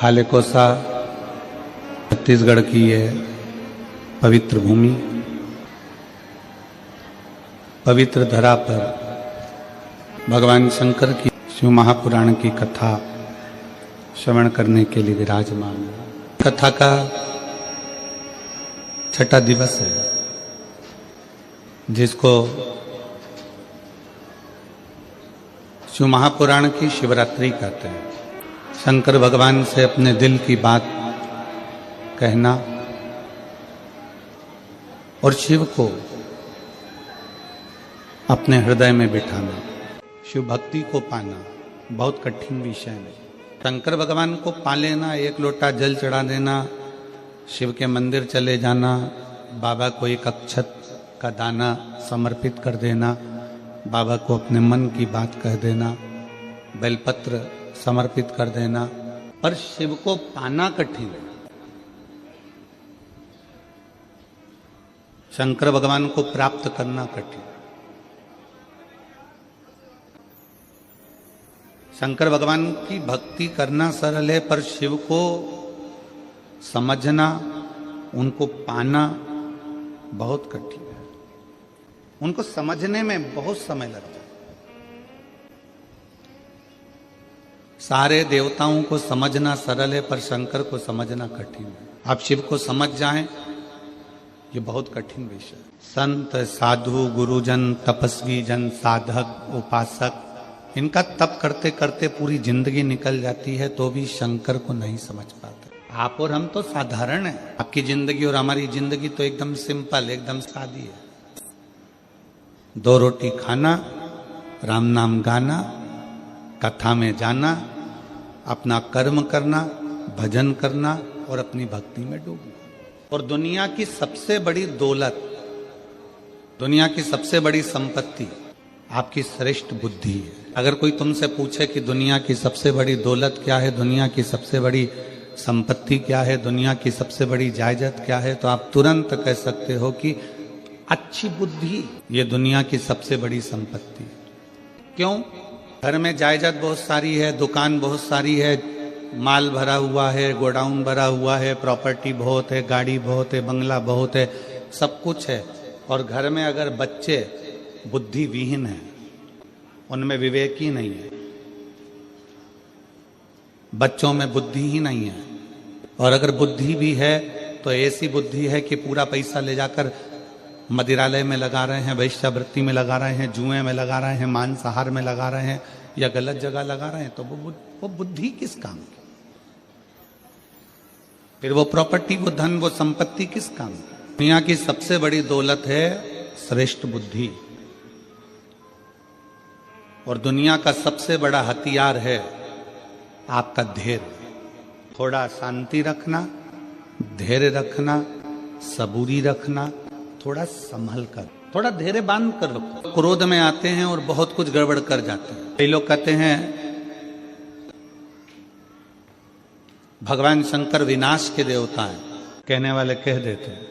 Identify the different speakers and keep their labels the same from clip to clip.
Speaker 1: हालेकोसा छत्तीसगढ़ की ये पवित्र भूमि, पवित्र धरा पर भगवान शंकर की शिव महापुराण की कथा श्रवण करने के लिए विराजमान है। कथा का छठा दिवस है, जिसको शिव महापुराण की शिवरात्रि कहते हैं। शंकर भगवान से अपने दिल की बात कहना और शिव को अपने हृदय में बिठाना, शिव भक्ति को पाना बहुत कठिन विषय है। शंकर भगवान को पा लेना, एक लोटा जल चढ़ा देना, शिव के मंदिर चले जाना, बाबा को एक अक्षत का दाना समर्पित कर देना, बाबा को अपने मन की बात कह देना, बेलपत्र समर्पित कर देना, पर शिव को पाना कठिन है। शंकर भगवान को प्राप्त करना कठिन। शंकर भगवान की भक्ति करना सरल है, पर शिव को समझना, उनको पाना बहुत कठिन है। उनको समझने में बहुत समय लगता है। सारे देवताओं को समझना सरल है, पर शंकर को समझना कठिन है। आप शिव को समझ जाएं, ये बहुत कठिन विषय है। संत, साधु, गुरुजन, तपस्वी जन, साधक, उपासक, इनका तप करते करते पूरी जिंदगी निकल जाती है, तो भी शंकर को नहीं समझ पाते। आप और हम तो साधारण हैं। आपकी जिंदगी और हमारी जिंदगी तो एकदम सिंपल, एकदम सादी है। 2 रोटी खाना, राम नाम गाना, कथा में जाना, अपना कर्म करना, भजन करना और अपनी भक्ति में डूबना। और दुनिया की सबसे बड़ी दौलत, दुनिया की सबसे बड़ी संपत्ति आपकी श्रेष्ठ बुद्धि है। अगर कोई तुमसे पूछे कि दुनिया की सबसे बड़ी दौलत क्या है, दुनिया की सबसे बड़ी संपत्ति क्या है, दुनिया की सबसे बड़ी जायदाद क्या है, तो आप तुरंत कह सकते हो कि अच्छी बुद्धि ये दुनिया की सबसे बड़ी संपत्ति। क्यों? घर में जायदाद बहुत सारी है, दुकान बहुत सारी है, माल भरा हुआ है, गोडाउन भरा हुआ है, प्रॉपर्टी बहुत है, गाड़ी बहुत है, बंगला बहुत है, सब कुछ है। और घर में अगर बच्चे बुद्धि विहीन है, उनमें विवेक ही नहीं है, बच्चों में बुद्धि ही नहीं है, और अगर बुद्धि भी है तो ऐसी बुद्धि है कि पूरा पैसा ले जाकर मदिरालय में लगा रहे हैं, वैश्यावृत्ति में लगा रहे हैं, जुए में लगा रहे हैं, मांसाहार में लगा रहे हैं, या गलत जगह लगा रहे हैं, तो वो बुद्धि किस काम की? फिर वो प्रॉपर्टी, वो धन, वो संपत्ति किस काम की? दुनिया की सबसे बड़ी दौलत है श्रेष्ठ बुद्धि, और दुनिया का सबसे बड़ा हथियार है आपका धैर्य। थोड़ा शांति रखना, धैर्य रखना, सबूरी रखना, थोड़ा संभल कर, थोड़ा धैर्य बांध कर रखो। क्रोध में आते हैं और बहुत कुछ गड़बड़ कर जाते हैं। कई लोग कहते हैं भगवान शंकर विनाश के देवता हैं, कहने वाले कह देते हैं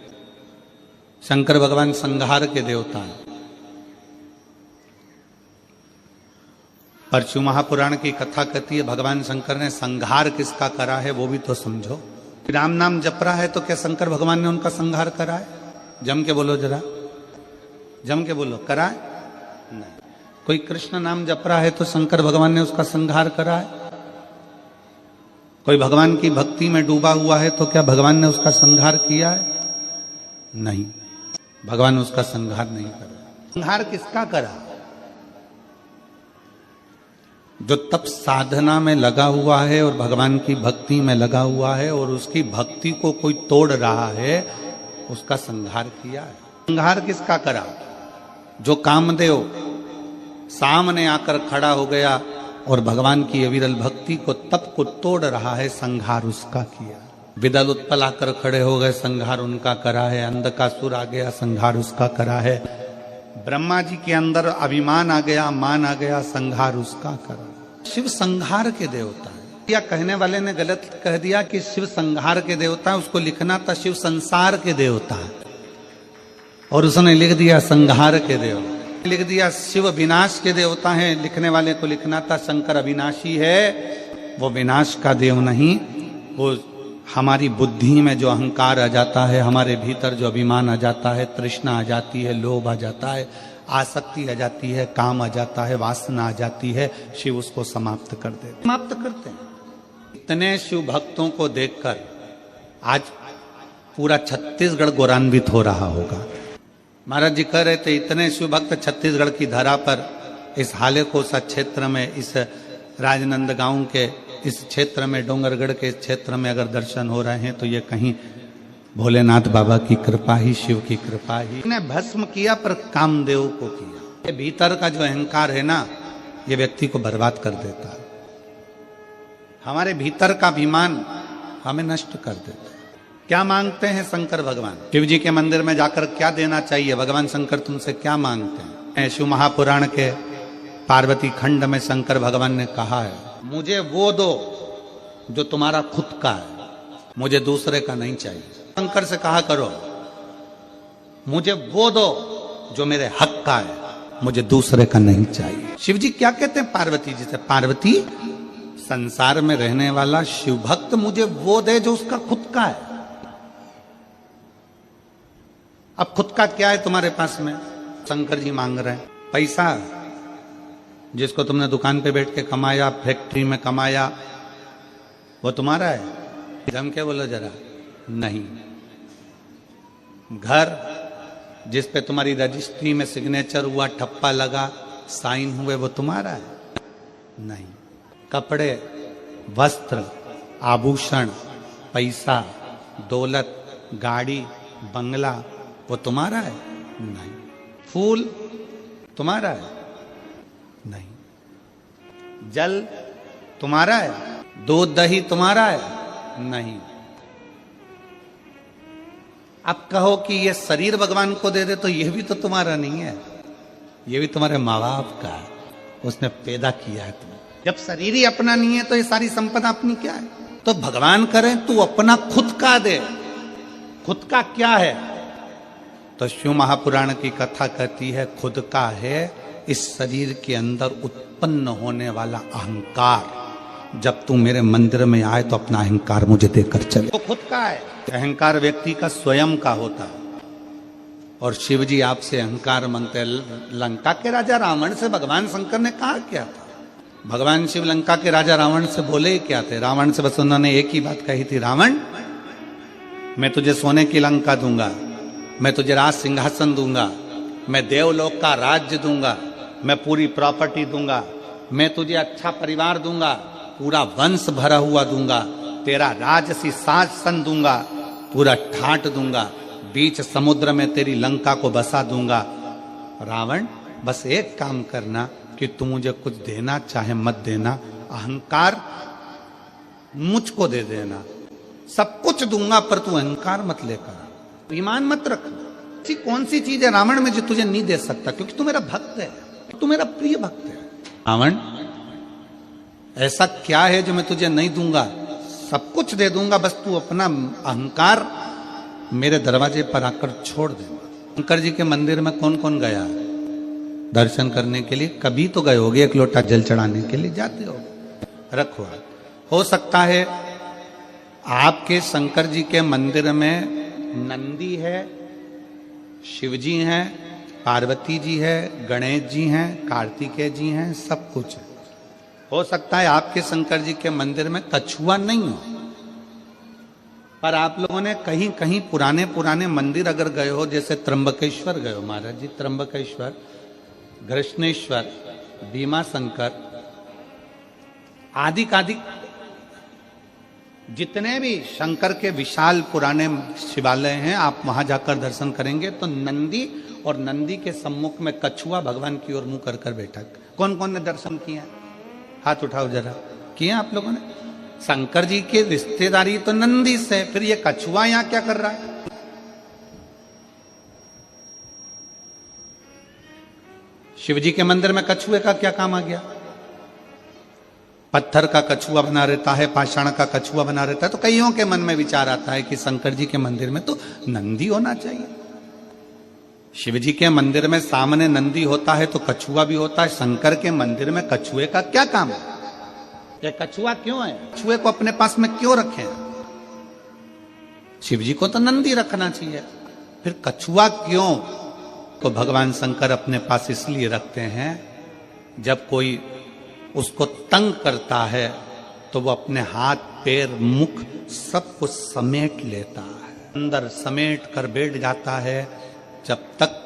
Speaker 1: शंकर भगवान संहार के देवता हैं। पर शिव महापुराण की कथा कहती है भगवान शंकर ने संहार किसका करा है वो भी तो समझो। राम नाम जप रहा है तो क्या शंकर भगवान ने उनका संहार करा है? जम के बोलो, जरा जम के बोलो, करा है? नहीं। कोई कृष्ण नाम जप रहा है तो शंकर भगवान ने उसका संहार करा है? कोई भगवान की भक्ति में डूबा हुआ है तो क्या भगवान ने उसका संहार किया है? नहीं, भगवान उसका संहार नहीं करा। संहार किसका करा? जो तप साधना में लगा हुआ है और भगवान की भक्ति में लगा हुआ है, और उसकी भक्ति को कोई तोड़ रहा है, उसका संहार किया है। संहार किसका करा? जो कामदेव सामने आकर खड़ा हो गया और भगवान की अविरल भक्ति को, तप को तोड़ रहा है, संहार उसका किया। विदल उत्पल आकर खड़े हो गए, संहार उनका करा है। अंधकासुर आ गया, संहार उसका करा है। ब्रह्मा जी के अंदर अभिमान आ गया, मान आ गया, संहार उसका करा। शिव संहार के देवता है। या कहने वाले ने गलत कह दिया कि शिव संहार के देवता है, उसको लिखना था शिव संसार के देवता है, और उसने लिख दिया संहार के देवता। लिख दिया शिव विनाश के देवता हैं, लिखने वाले को लिखना था शंकर अविनाशी है, वो विनाश का देव नहीं, वो हमारी बुद्धि में जो अहंकार आ जाता है, हमारे भीतर जो अभिमान आ जाता है, तृष्णा आ जाती है, लोभ आ जाता है, आसक्ति आ जाती है, काम आ जाता है, वासना आ जाती है, शिव उसको समाप्त कर देते, समाप्त करते हैं। इतने शिव भक्तों को देखकर आज पूरा छत्तीसगढ़ गौरवान्वित हो रहा होगा। महाराज जी कह रहे थे इतने शिव भक्त छत्तीसगढ़ की धरा पर, इस हालेकोसा क्षेत्र में, इस राजनांदगांव के इस क्षेत्र में, डोंगरगढ़ के क्षेत्र में अगर दर्शन हो रहे हैं तो ये कहीं भोलेनाथ बाबा की कृपा ही, शिव की कृपा ही ने भस्म किया, पर कामदेव को किया। ये भीतर का जो अहंकार है ना, ये व्यक्ति को बर्बाद कर देता है। हमारे भीतर का अभिमान हमें नष्ट कर देता है। क्या मांगते हैं शंकर भगवान? शिव जी के मंदिर में जाकर क्या देना चाहिए? भगवान शंकर तुमसे क्या मांगते हैं? शिव महापुराण के पार्वती खंड में शंकर भगवान ने कहा है, मुझे वो दो जो तुम्हारा खुद का है, मुझे दूसरे का नहीं चाहिए। शंकर से कहा करो, मुझे वो दो जो मेरे हक का है, मुझे दूसरे का नहीं चाहिए। शिव जी क्या कहते हैं पार्वती जी से? पार्वती, संसार में रहने वाला शिव भक्त मुझे वो दे जो उसका खुद का है। अब खुद का क्या है तुम्हारे पास में? शंकर जी मांग रहे हैं पैसा, जिसको तुमने दुकान पे बैठ के कमाया, फैक्ट्री में कमाया, वो तुम्हारा है? जम के बोलो जरा। नहीं। घर जिस पे तुम्हारी रजिस्ट्री में सिग्नेचर हुआ, ठप्पा लगा, साइन हुए, वो तुम्हारा है? नहीं। कपड़े, वस्त्र, आभूषण, पैसा, दौलत, गाड़ी, बंगला, वो तुम्हारा है? नहीं। फूल तुम्हारा है? नहीं। जल तुम्हारा है? दूध दही तुम्हारा है? नहीं। अब कहो कि ये शरीर भगवान को दे दे तो यह भी तो तुम्हारा नहीं है, ये भी तुम्हारे माँ बाप का है, उसने पैदा किया है तुम्हें। जब शरीर ही अपना नहीं है तो ये सारी संपदा अपनी क्या है? तो भगवान करे तू अपना खुद का दे। खुद का क्या है? तो शिव महापुराण की कथा कहती है, खुद का है इस शरीर के अंदर उत्पन्न होने वाला अहंकार। जब तू मेरे मंदिर में आए तो अपना अहंकार मुझे देकर चले, तो खुद का है। अहंकार व्यक्ति का स्वयं का होता है। और शिव जी आपसे अहंकार मांगते हैं। लंका के राजा रावण से भगवान शंकर ने कहा क्या था? भगवान शिव लंका के राजा रावण से बोले क्या थे? रावण से बस उन्होंने एक ही बात कही थी, रावण मैं तुझे सोने की लंका दूंगा, मैं तुझे राज सिंहासन दूंगा, मैं देवलोक का राज्य दूंगा, मैं पूरी प्रॉपर्टी दूंगा, मैं तुझे अच्छा परिवार दूंगा, पूरा वंश भरा हुआ दूंगा, तेरा राजसी शासन दूंगा, पूरा ठाट दूंगा, बीच समुद्र में तेरी लंका को बसा दूंगा। रावण बस एक काम करना कि तू मुझे कुछ देना चाहे मत देना, अहंकार मुझको दे देना, सब कुछ दूंगा पर तू अहंकार मत लेकर, ईमान मत रख। ऐसी कौन सी चीज है रावण में जो तुझे नहीं दे सकता? क्योंकि तू मेरा भक्त है, तू मेरा प्रिय भक्त है। रावण ऐसा क्या है जो मैं तुझे नहीं दूंगा? सब कुछ दे दूंगा, बस तू अपना अहंकार मेरे दरवाजे पर आकर छोड़ दे। शंकर जी के मंदिर में कौन कौन गया दर्शन करने के लिए? कभी तो गए होगे, एक लोटा जल चढ़ाने के लिए जाते हो, रखो। हो सकता है आपके शंकर जी के मंदिर में नंदी है, शिव जी हैं, पार्वती जी है, गणेश जी हैं, कार्तिकेय जी हैं, सब कुछ है। हो सकता है आपके शंकर जी के मंदिर में कछुआ नहीं हो, पर आप लोगों ने कहीं कहीं पुराने पुराने मंदिर अगर गए हो, जैसे त्र्यंबकेश्वर गए हो महाराज जी, त्र्यंबकेश्वर, कृष्णेश्वर, भीमा शंकर, आदि जितने भी शंकर के विशाल पुराने शिवालय हैं, आप वहां जाकर दर्शन करेंगे तो नंदी और नंदी के सम्मुख में कछुआ भगवान की ओर मुंह कर कर बैठा। कौन कौन ने दर्शन किया? हाथ उठाओ जरा। किए आप लोगों ने? शंकर जी की रिश्तेदारी तो नंदी से, फिर ये कछुआ यहां क्या कर रहा है? शिव जी के मंदिर में कछुए का क्या काम आ गया? पत्थर का कछुआ बना रहता है, पाषाण का कछुआ बना रहता है, तो कईयों के मन में विचार आता है कि शंकर जी के मंदिर में तो नंदी होना चाहिए। शिव जी के मंदिर में सामने नंदी होता है तो कछुआ भी होता है, शंकर के मंदिर में कछुए का क्या काम है? ये कछुआ क्यों है? कछुए को अपने पास में क्यों रखे? शिव जी को तो नंदी रखना चाहिए, फिर कछुआ क्यों? तो भगवान शंकर अपने पास इसलिए रखते हैं, जब कोई उसको तंग करता है तो वो अपने हाथ पैर मुख सब कुछ समेट लेता है, अंदर समेट कर बैठ जाता है। जब तक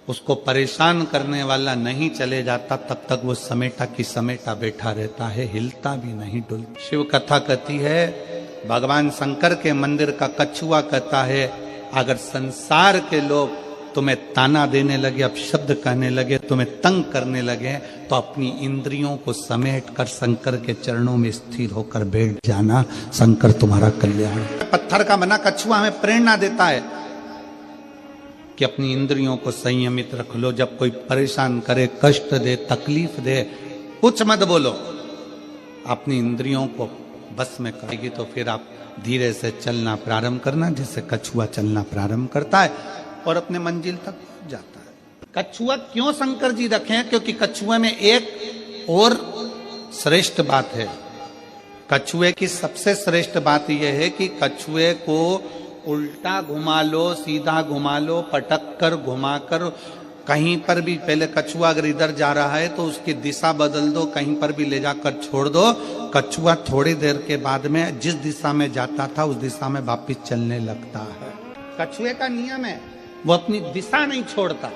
Speaker 1: उसको परेशान करने वाला नहीं चले जाता तब तक वो समेटा की समेटा बैठा रहता है, हिलता भी नहीं डुलता। शिव कथा कहती है, भगवान शंकर के मंदिर का कछुआ कहता है, अगर संसार के लोग तुम्हें ताना देने लगे, अपशब्द कहने लगे, तुम्हें तंग करने लगे, तो अपनी इंद्रियों को समेट कर शंकर के चरणों में स्थिर होकर बैठ जाना, शंकर तुम्हारा कल्याण। पत्थर का बना कछुआ हमें प्रेरणा देता है कि अपनी इंद्रियों को संयमित रख लो। जब कोई परेशान करे, कष्ट दे, तकलीफ दे, कुछ मत बोलो, अपनी इंद्रियों को बस में करेगी तो फिर आप धीरे से चलना प्रारंभ करना, जैसे कछुआ चलना प्रारंभ करता है और अपने मंजिल तक पहुंच जाता है। कछुआ क्यों शंकर जी रखे हैं? क्योंकि कछुए में एक और श्रेष्ठ बात है। कछुए की सबसे श्रेष्ठ बात यह है कि कछुए को उल्टा घुमा लो, सीधा घुमा लो, पटक कर घुमा कर, कहीं पर भी, पहले कछुआ अगर इधर जा रहा है तो उसकी दिशा बदल दो, कहीं पर भी ले जाकर छोड़ दो, कछुआ थोड़ी देर के बाद में जिस दिशा में जाता था उस दिशा में वापिस चलने लगता है। कछुए का नियम है, वो अपनी दिशा नहीं छोड़ता।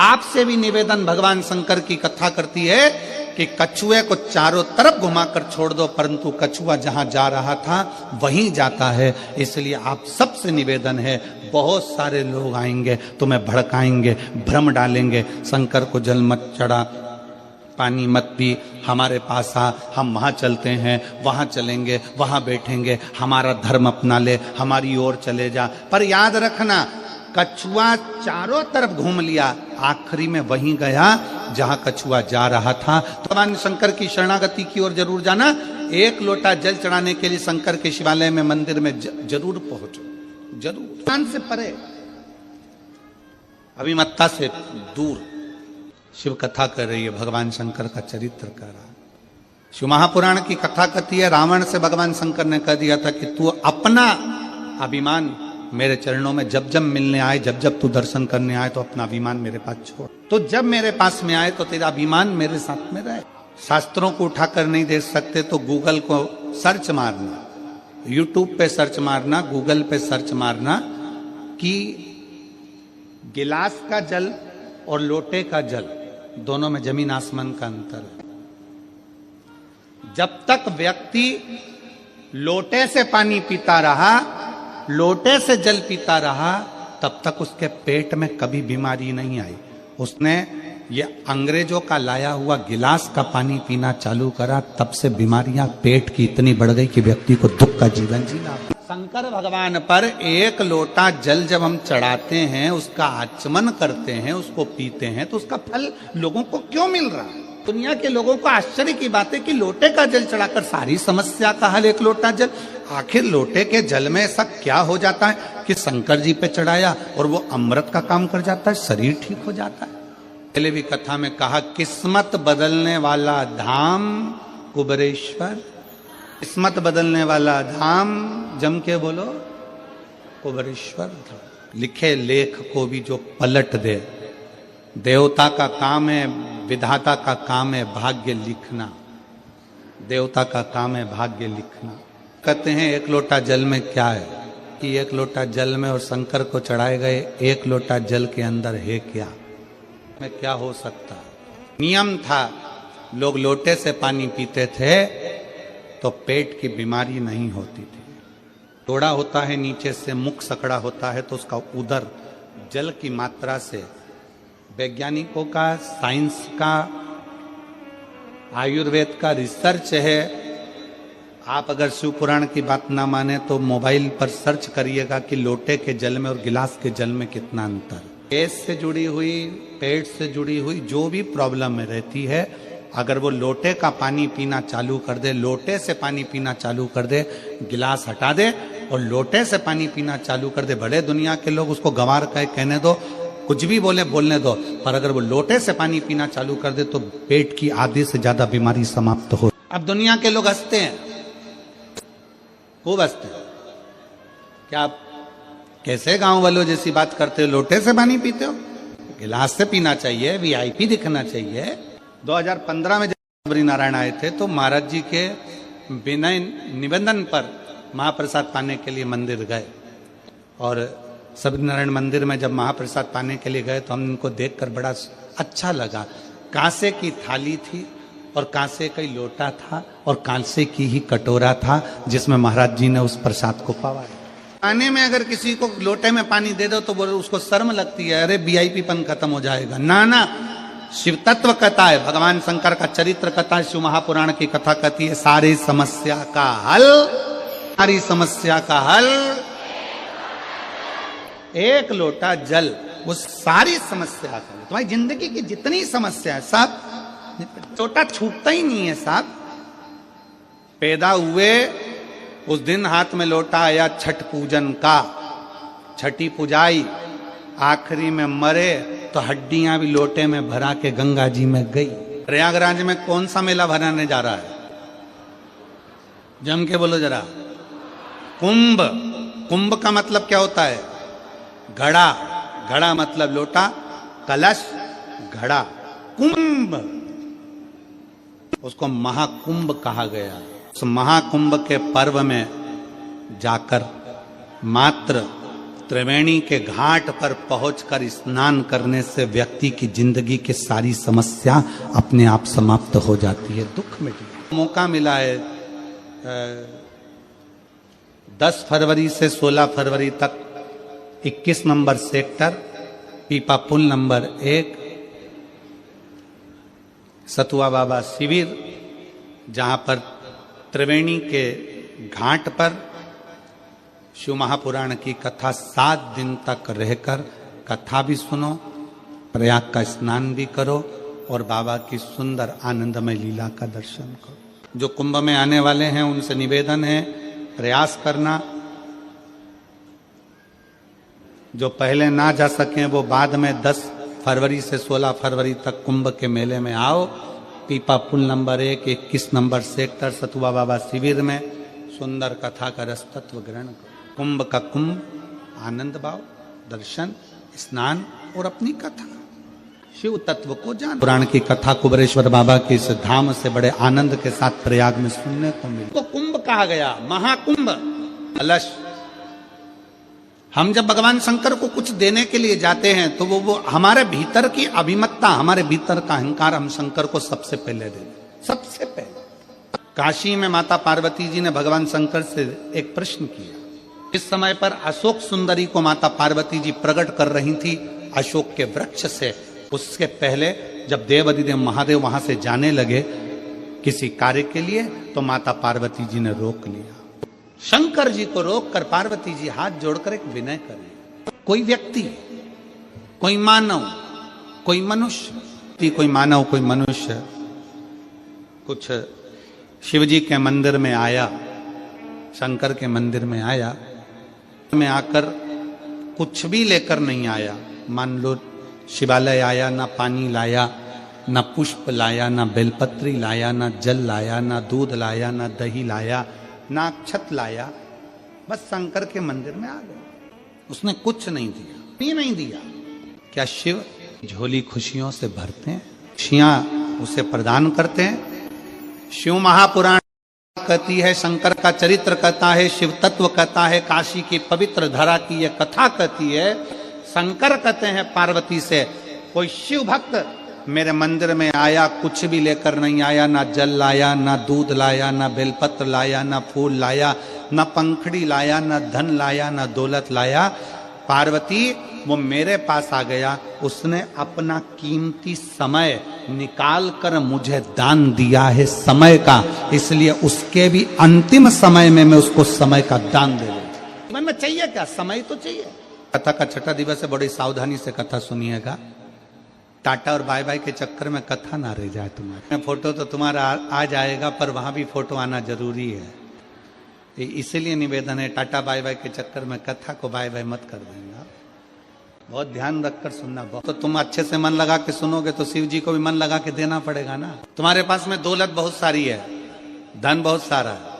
Speaker 1: आपसे भी निवेदन भगवान शंकर की कथा करती है कि कछुए को चारों तरफ घुमाकर छोड़ दो, परंतु कछुआ जहां जा रहा था वहीं जाता है। इसलिए आप सबसे निवेदन है, बहुत सारे लोग आएंगे, तुम्हें भड़काएंगे, भ्रम डालेंगे, शंकर को जल मत चढ़ा, पानी मत पी, हमारे पास आ, हम वहां चलते हैं, वहां चलेंगे, वहां बैठेंगे, हमारा धर्म अपना ले, हमारी ओर चले जा। पर याद रखना, कछुआ चारों तरफ घूम लिया, आखिरी में वहीं गया जहां कछुआ जा रहा था। तो भगवान शंकर की शरणागति की ओर जरूर जाना। एक लोटा जल चढ़ाने के लिए शंकर के शिवालय में, मंदिर में जरूर पहुंचो, जरूर। स्थान से परे, अभिमत्ता से दूर शिव कथा कर रही है, भगवान शंकर का चरित्र कर रहा। शिव महापुराण की कथा कहती है, रावण से भगवान शंकर ने कह दिया था कि तू अपना अभिमान मेरे चरणों में जब जब मिलने आए, जब जब तू दर्शन करने आए, तो अपना अभिमान मेरे पास छोड़। तो जब मेरे पास में आए तो तेरा अभिमान मेरे साथ में रहे। शास्त्रों को उठाकर नहीं देख सकते तो गूगल को सर्च मारना, यूट्यूब पे सर्च मारना, गूगल पे सर्च मारना कि गिलास का जल और लोटे का जल, दोनों में जमीन आसमान का अंतर है। जब तक व्यक्ति लोटे से पानी पीता रहा, लोटे से जल पीता रहा, तब तक उसके पेट में कभी बीमारी नहीं आई। उसने ये अंग्रेजों का लाया हुआ गिलास का पानी पीना चालू करा, तब से बीमारियां पेट की इतनी बढ़ गई कि व्यक्ति को दुख का जीवन जीना। शंकर भगवान पर एक लोटा जल जब हम चढ़ाते हैं, उसका आचमन करते हैं, उसको पीते हैं, तो उसका फल लोगों को क्यों मिल रहा है? दुनिया के लोगों को आश्चर्य की बात है कि लोटे का जल चढ़ाकर सारी समस्या का हल, एक लोटा जल। आखिर लोटे के जल में ऐसा क्या हो जाता है कि शंकर जी पे चढ़ाया और वो अमृत का काम कर जाता है, शरीर ठीक हो जाता है। पहले भी कथा में कहा, किस्मत बदलने वाला धाम कुबेरेश्वर, किस्मत बदलने वाला धाम, जम के बोलो, कुबेरेश्वर धाम। लिखे लेख को भी जो पलट दे, देवता का काम है, विधाता का काम है भाग्य लिखना, देवता का काम है भाग्य लिखना। कहते हैं एक लोटा जल में क्या है कि एक लोटा जल में और शंकर को चढ़ाए गए एक लोटा जल के अंदर है क्या, में क्या हो सकता है? नियम था, लोग लोटे से पानी पीते थे तो पेट की बीमारी नहीं होती थी। थोड़ा होता है नीचे से, मुख सकड़ा होता है तो उसका उदर जल की मात्रा से, वैज्ञानिकों का, साइंस का, आयुर्वेद का रिसर्च है। आप अगर शिव पुराण की बात ना माने तो मोबाइल पर सर्च करिएगा कि लोटे के जल में और गिलास के जल में कितना अंतर। गैस से जुड़ी हुई, पेट से जुड़ी हुई जो भी प्रॉब्लम में रहती है, अगर वो लोटे का पानी पीना चालू कर दे, लोटे से पानी पीना चालू कर दे, गिलास हटा दे और लोटे से पानी पीना चालू कर दे, भले दुनिया के लोग उसको गंवार कहे, कहने दो, कुछ भी बोले बोलने दो, पर अगर वो लोटे से पानी पीना चालू कर दे तो पेट की आधी से ज्यादा बीमारी समाप्त हो। अब दुनिया के लोग हंसते हैं, खूब हंसते हैं, क्या आप कैसे गांव वालों जैसी बात करते हो? लोटे से पानी पीते हो? गिलास से पीना चाहिए, वीआईपी दिखना चाहिए। 2015 में जब बद्री नारायण आए थे तो महाराज जी के विनय निवेदन पर महाप्रसाद पाने के लिए मंदिर गए, और सबरी नारायण मंदिर में जब महाप्रसाद पाने के लिए गए तो हम इनको देखकर बड़ा अच्छा लगा। कांसे की थाली थी और कांसे का ही लोटा था और कांसे की ही कटोरा था जिसमें महाराज जी ने उस प्रसाद को पवाया। पानी में अगर किसी को लोटे में पानी दे दो तो बोले उसको शर्म लगती है, अरे वीआईपी पन खत्म हो जाएगा। ना ना, शिव तत्व कथा है, भगवान शंकर का चरित्र कथा है, शिव महापुराण की कथा कहती है सारी समस्या का हल, सारी समस्या का हल एक लोटा जल, वो सारी समस्या का। तुम्हारी जिंदगी की जितनी समस्या है सब, लोटा छूटता ही नहीं है साहब। पैदा हुए उस दिन हाथ में लोटा आया छठ पूजन का, छठी पुजाई, आखिरी में मरे तो हड्डियां भी लोटे में भरा के गंगा जी में गई। प्रयागराज में कौन सा मेला भराने जा रहा है? जम के बोलो जरा। कुंभ। कुंभ का मतलब क्या होता है? घड़ा। घड़ा मतलब लोटा, कलश, घड़ा, कुंभ। उसको महाकुंभ कहा गया। उस महाकुंभ के पर्व में जाकर मात्र त्रिवेणी के घाट पर पहुंचकर स्नान करने से व्यक्ति की जिंदगी की सारी समस्या अपने आप समाप्त हो जाती है, दुख मिट जाता है। मौका मिला है 10 फरवरी से 16 फरवरी तक 21 नंबर सेक्टर, पीपा पुल नंबर 1, सतुआ बाबा शिविर, जहां पर त्रिवेणी के घाट पर शिव महापुराण की कथा 7 दिन तक रहकर कथा भी सुनो, प्रयाग का स्नान भी करो और बाबा की सुंदर आनंदमय लीला का दर्शन करो। जो कुंभ में आने वाले हैं उनसे निवेदन है, प्रयास करना। जो पहले ना जा सकें वो बाद में 10 फरवरी से 16 फरवरी तक कुंभ के मेले में आओ। पीपा पुल नंबर 1, 21 नंबर सेक्टर, सतुआ बाबा शिविर में सुंदर कथा का रस तत्व ग्रहण करो। कुंभ का कुंभ, आनंद भाव, दर्शन, स्नान और अपनी कथा, शिव तत्व को जान। पुराण की कथा कुबरेश्वर बाबा के इस धाम से बड़े आनंद के साथ प्रयाग में सुनने को मिली। तो कुंभ कहा गया, महाकुंभ। कलश। हम जब भगवान शंकर को कुछ देने के लिए जाते हैं तो वो हमारे भीतर की अभिमत्ता, हमारे भीतर का अहंकार हम शंकर को सबसे पहले देते, सबसे पहले। काशी में माता पार्वती जी ने भगवान शंकर से एक प्रश्न किया। इस समय पर अशोक सुंदरी को माता पार्वती जी प्रकट कर रही थी अशोक के वृक्ष से। उसके पहले जब देवाधिदेव महादेव वहां से जाने लगे किसी कार्य के लिए तो माता पार्वती जी ने रोक लिया। शंकर जी को रोककर पार्वती जी हाथ जोड़कर एक विनय करें। कोई व्यक्ति, कोई मानव, कोई मनुष्य, कोई मानव, कोई मनुष्य कुछ शिव जी के मंदिर में आया, शंकर के मंदिर में आया, में आकर कुछ भी लेकर नहीं आया। मान लो शिवालय आया, ना पानी लाया, ना पुष्प लाया, ना बेलपत्री लाया, ना जल लाया, ना दूध लाया, ना दही लाया, ना अक्षत लाया, बस शंकर के मंदिर में आ गया। उसने कुछ नहीं दिया, भी नहीं दिया। क्या शिव झोली खुशियों से भरते हैं? खुशियां उसे प्रदान करते हैं। शिव महापुराण कहती है, शंकर का चरित्र कहता है, शिव तत्व कहता है, काशी की पवित्र धरा की यह कथा कहती है। शंकर कहते हैं पार्वती से, कोई शिव भक्त मेरे मंदिर में आया, कुछ भी लेकर नहीं आया, ना जल लाया, ना दूध लाया, ना बेलपत्र लाया, ना फूल लाया, ना पंखड़ी लाया, ना धन लाया, ना दौलत लाया। पार्वती वो मेरे पास आ गया, उसने अपना कीमती समय निकाल कर मुझे दान दिया है समय का, इसलिए उसके भी अंतिम समय में मैं उसको समय का दान दे दूं। मैं चाहिए क्या? समय तो चाहिए। कथा का छठा दिवस है, बड़ी सावधानी से कथा सुनिएगा। टाटा और बाय बाय के चक्कर में कथा ना रह जाए तुम्हारे। फोटो तो तुम्हारा आ जाएगा पर वहां भी फोटो आना जरूरी है, इसीलिए निवेदन है टाटा बाय बाय के चक्कर में कथा को बाय बाय मत कर देना। बहुत ध्यान रखकर सुनना। तो तुम अच्छे से मन लगा के सुनोगे तो शिव जी को भी मन लगा के देना पड़ेगा ना। तुम्हारे पास में दौलत बहुत सारी है, धन बहुत सारा है,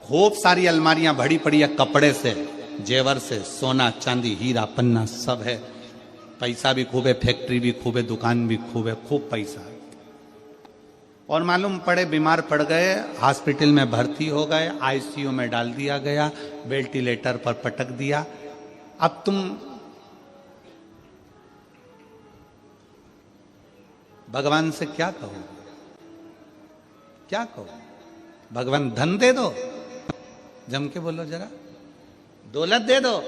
Speaker 1: खूब सारी अलमारियां भरी पड़ी है कपड़े से, जेवर से, सोना चांदी हीरा पन्ना सब है, पैसा भी खूब है, फैक्ट्री भी खूब है, दुकान भी खूब है, खूब पैसा है। और मालूम पड़े बीमार पड़ गए, हॉस्पिटल में भर्ती हो गए, आईसीयू में डाल दिया गया, वेंटिलेटर पर पटक दिया। अब तुम भगवान से क्या कहो? क्या कहो? भगवान धन दे दो, जम के बोलो जरा, दौलत दे दो,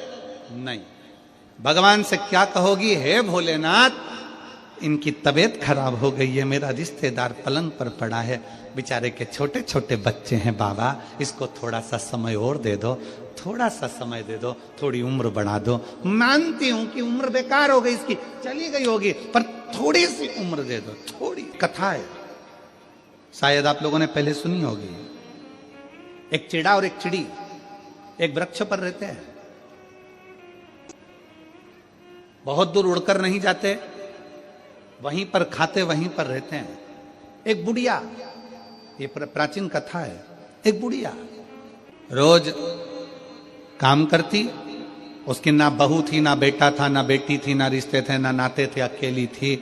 Speaker 1: नहीं। भगवान से क्या कहोगी? हे भोलेनाथ, इनकी तबीयत खराब हो गई है, मेरा रिश्तेदार पलंग पर पड़ा है, बेचारे के छोटे छोटे बच्चे हैं बाबा, इसको थोड़ा सा समय और दे दो, थोड़ा सा समय दे दो, थोड़ी उम्र बढ़ा दो। मानती हूं कि उम्र बेकार हो गई इसकी, चली गई होगी, पर थोड़ी सी उम्र दे दो, थोड़ी। कथा है, शायद आप लोगों ने पहले सुनी होगी। एक चिड़ा और एक चिड़ी एक वृक्ष पर रहते हैं, बहुत दूर उड़कर नहीं जाते, वहीं पर खाते वहीं पर रहते हैं। एक बुढ़िया, ये प्राचीन कथा है, एक बुढ़िया रोज काम करती, उसकी ना बहू थी, ना बेटा था, ना बेटी थी, ना रिश्ते थे, ना नाते थे, अकेली थी,